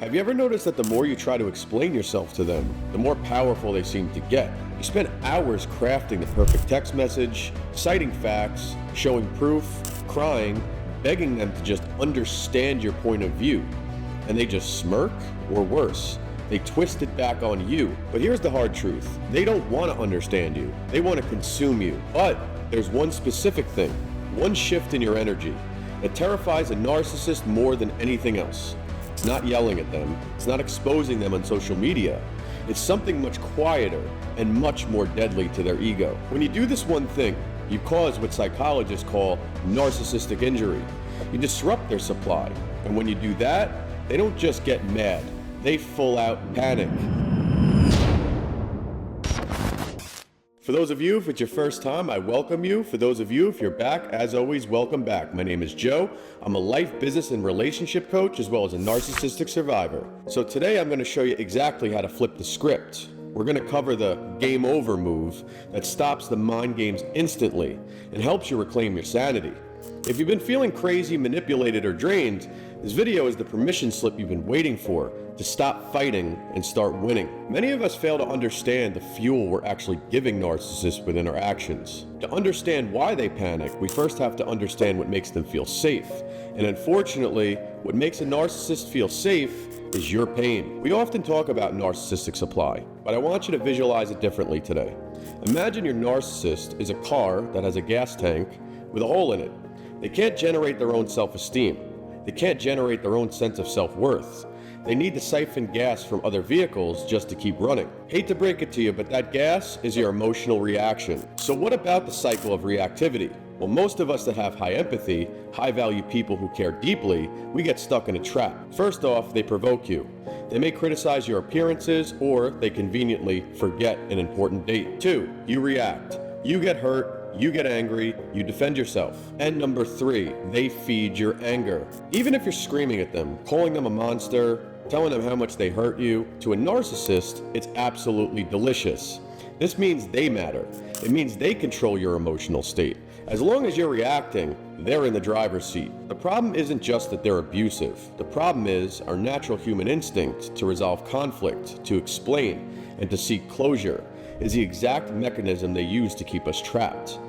Have you ever noticed that the more you try to explain yourself to them, the more powerful they seem to get? You spend hours crafting the perfect text message, citing facts, showing proof, crying, begging them to just understand your point of view. And they just smirk, or worse, they twist it back on you. But here's the hard truth. They don't want to understand you. They want to consume you. But there's one specific thing, one shift in your energy that terrifies a narcissist more than anything else. It's not yelling at them. It's not exposing them on social media. It's something much quieter and much more deadly to their ego. When you do this one thing, you cause what psychologists call narcissistic injury. You disrupt their supply. And when you do that, they don't just get mad. They full out panic. For those of you, if it's your first time, I welcome you. For those of you, if you're back, as always, welcome back. My name is Joe. I'm a life, business, and relationship coach, as well as a narcissistic survivor. So today I'm going to show you exactly how to flip the script. We're going to cover the game over move that stops the mind games instantly and helps you reclaim your sanity. If you've been feeling crazy, manipulated, or drained, this video is the permission slip you've been waiting for to stop fighting and start winning. Many of us fail to understand the fuel we're actually giving narcissists within our actions. To understand why they panic, we first have to understand what makes them feel safe. And unfortunately, what makes a narcissist feel safe is your pain. We often talk about narcissistic supply, but I want you to visualize it differently today. Imagine your narcissist is a car that has a gas tank with a hole in it. They can't generate their own self-esteem. They can't generate their own sense of self-worth. They need to siphon gas from other vehicles just to keep running. Hate to break it to you, but that gas is your emotional reaction. So what about the cycle of reactivity? Well, most of us that have high empathy, high-value people who care deeply, we get stuck in a trap. First off, they provoke you. They may criticize your appearances, or they conveniently forget an important date. 2, you react. You get hurt. You get angry, you defend yourself. And number 3, they feed your anger. Even if you're screaming at them, calling them a monster, telling them how much they hurt you, to a narcissist, it's absolutely delicious. This means they matter. It means they control your emotional state. As long as you're reacting, they're in the driver's seat. The problem isn't just that they're abusive. The problem is our natural human instinct to resolve conflict, to explain, and to seek closure is the exact mechanism they use to keep us trapped.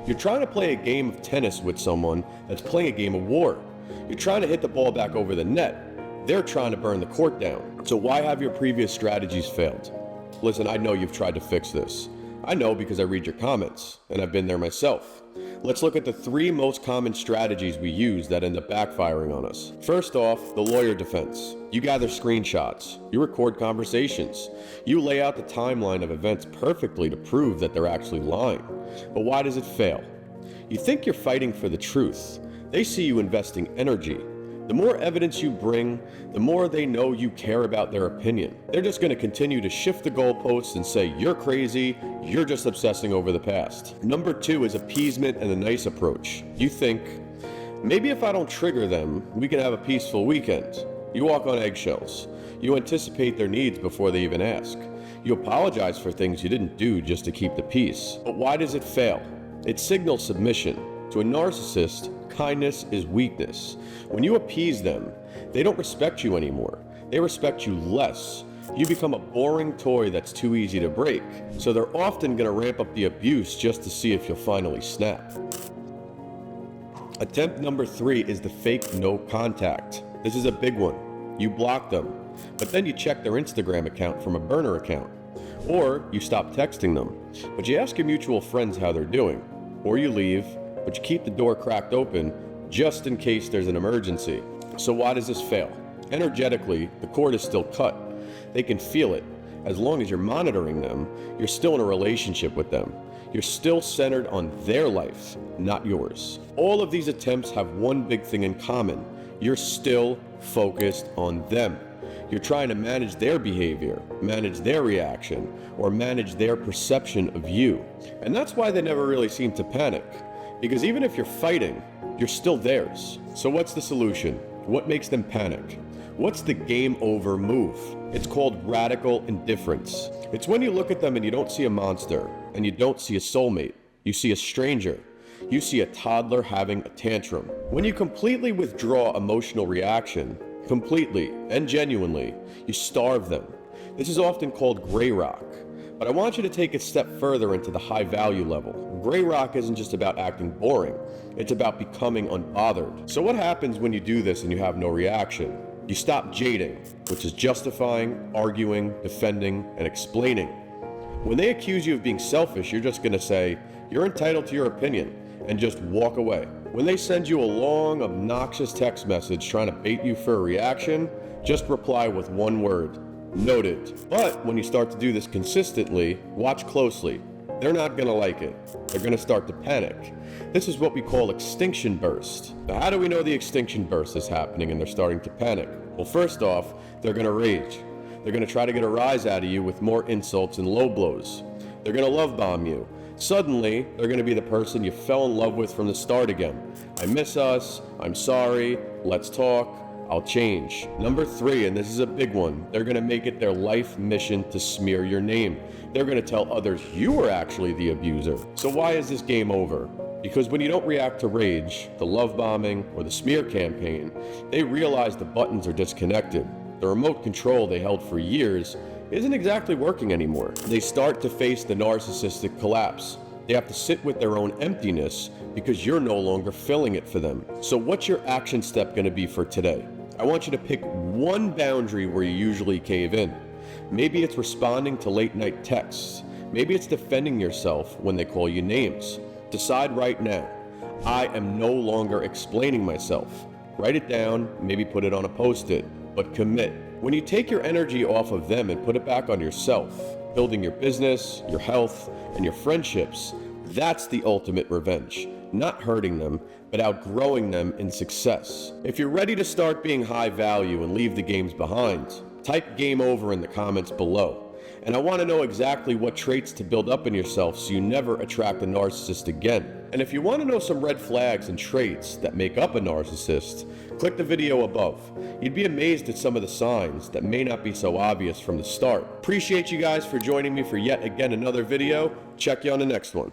You're trying to play a game of tennis with someone that's playing a game of war. You're trying to hit the ball back over the net. They're trying to burn the court down. So why have your previous strategies failed? Listen, I know you've tried to fix this. I know because I read your comments, and I've been there myself. Let's look at the 3 most common strategies we use that end up backfiring on us. First off, the lawyer defense. You gather screenshots. You record conversations. You lay out the timeline of events perfectly to prove that they're actually lying. But why does it fail? You think you're fighting for the truth. They see you investing energy. The more evidence you bring, the more they know you care about their opinion. They're just going to continue to shift the goalposts and say, you're crazy, you're just obsessing over the past. Number 2 is appeasement and a nice approach. You think, maybe if I don't trigger them, we can have a peaceful weekend. You walk on eggshells. You anticipate their needs before they even ask. You apologize for things you didn't do just to keep the peace. But why does it fail? It signals submission. To a narcissist, kindness is weakness. When you appease them, they don't respect you anymore. They respect you less. You become a boring toy that's too easy to break. So they're often going to ramp up the abuse just to see if you'll finally snap. Attempt number 3 is the fake no contact. This is a big one. You block them, but then you check their Instagram account from a burner account. Or you stop texting them, but you ask your mutual friends how they're doing. Or you leave, but you keep the door cracked open just in case there's an emergency. So why does this fail? Energetically, the cord is still cut. They can feel it. As long as you're monitoring them, you're still in a relationship with them. You're still centered on their life, not yours. All of these attempts have one big thing in common. You're still focused on them. You're trying to manage their behavior, manage their reaction, or manage their perception of you. And that's why they never really seem to panic. Because even if you're fighting, you're still theirs. So what's the solution? What makes them panic? What's the game over move? It's called radical indifference. It's when you look at them and you don't see a monster, and you don't see a soulmate. You see a stranger. You see a toddler having a tantrum. When you completely withdraw emotional reaction, completely and genuinely. You starve them. This is often called gray rock. But I want you to take it a step further into the high value level. Gray rock isn't just about acting boring, it's about becoming unbothered. So what happens when you do this and you have no reaction? You stop J.A.D.E.ing, which is justifying, arguing, defending, and explaining. When they accuse you of being selfish, you're just going to say, you're entitled to your opinion, and just walk away. When they send you a long, obnoxious text message trying to bait you for a reaction, just reply with one word: noted. But when you start to do this consistently, watch closely. They're not going to like it. They're going to start to panic. This is what we call extinction burst. Now, how do we know the extinction burst is happening and they're starting to panic? Well, first off, they're going to rage. They're going to try to get a rise out of you with more insults and low blows. They're going to love bomb you. Suddenly, they're going to be the person you fell in love with from the start again. I miss us. I'm sorry. Let's talk. I'll change. Number 3, and this is a big one, they're going to make it their life mission to smear your name. They're going to tell others you were actually the abuser. So why is this game over? Because when you don't react to rage, the love bombing, or the smear campaign, they realize the buttons are disconnected. The remote control they held for years isn't exactly working anymore. They start to face the narcissistic collapse. They have to sit with their own emptiness because you're no longer filling it for them. So what's your action step going to be for today? I want you to pick one boundary where you usually cave in. Maybe it's responding to late night texts. Maybe it's defending yourself when they call you names. Decide right now. I am no longer explaining myself. Write it down, maybe put it on a post-it, but commit. When you take your energy off of them and put it back on yourself, building your business, your health, and your friendships, that's the ultimate revenge. Not hurting them, but outgrowing them in success. If you're ready to start being high value and leave the games behind, type game over in the comments below. And I want to know exactly what traits to build up in yourself so you never attract a narcissist again. And if you want to know some red flags and traits that make up a narcissist, click the video above. You'd be amazed at some of the signs that may not be so obvious from the start. Appreciate you guys for joining me for yet again another video. Check you on the next one.